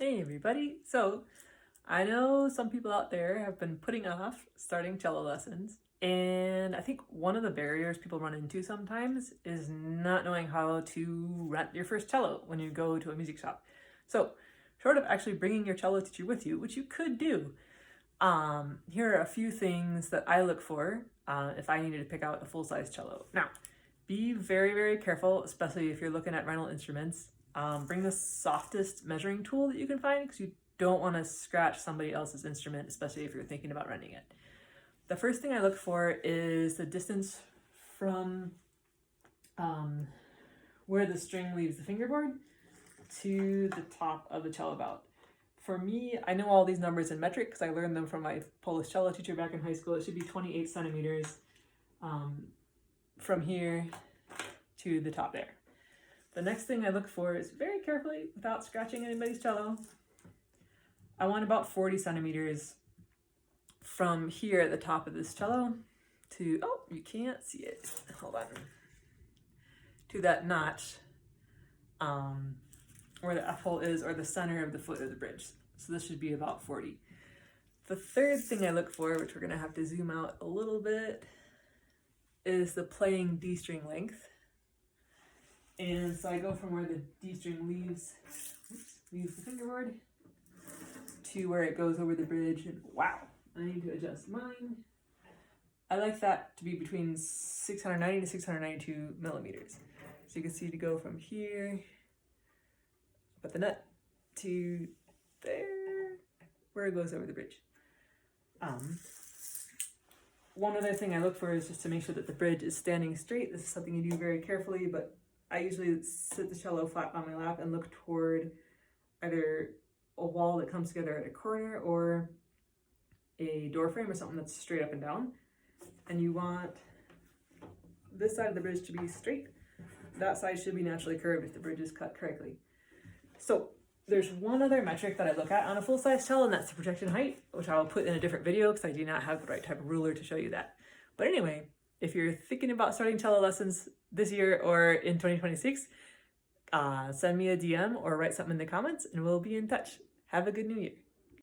Hey everybody! So, I know some people out there have been putting off starting cello lessons, and I think one of the barriers people run into sometimes is not knowing how to rent your first cello when you go to a music shop. So, short of actually bringing your cello teacher with you, which you could do, here are a few things that I look for if I needed to pick out a full-size cello. Now, be very, very careful, especially if you're looking at rental instruments. Bring the softest measuring tool that you can find because you don't want to scratch somebody else's instrument, especially if you're thinking about renting it. The first thing I look for is the distance from where the string leaves the fingerboard to the top of the cello bout. For me, I know all these numbers in metric because I learned them from my Polish cello teacher back in high school. It should be 28 centimeters from here to the top there. The next thing I look for is, very carefully, without scratching anybody's cello, I want about 40 centimeters from here at the top of this cello to, oh, you can't see it, hold on, to that notch where the F-hole is, or the center of the foot of the bridge. So this should be about 40. The third thing I look for, which we're gonna have to zoom out a little bit, is the playing D string length. And so I go from where the D string leaves the fingerboard to where it goes over the bridge, and wow, I need to adjust mine. I like that to be between 690 to 692 millimeters. So you can see to go from here, up at the nut, to there, where it goes over the bridge. One other thing I look for is just to make sure that the bridge is standing straight. This is something you do very carefully, but I usually sit the cello flat on my lap and look toward either a wall that comes together at a corner or a door frame or something that's straight up and down. And you want this side of the bridge to be straight. That side should be naturally curved if the bridge is cut correctly. So there's one other metric that I look at on a full-size cello, and that's the projection height, which I will put in a different video because I do not have the right type of ruler to show you that. But anyway, if you're thinking about starting cello lessons this year or in 2026, send me a DM or write something in the comments and we'll be in touch. Have a good new year.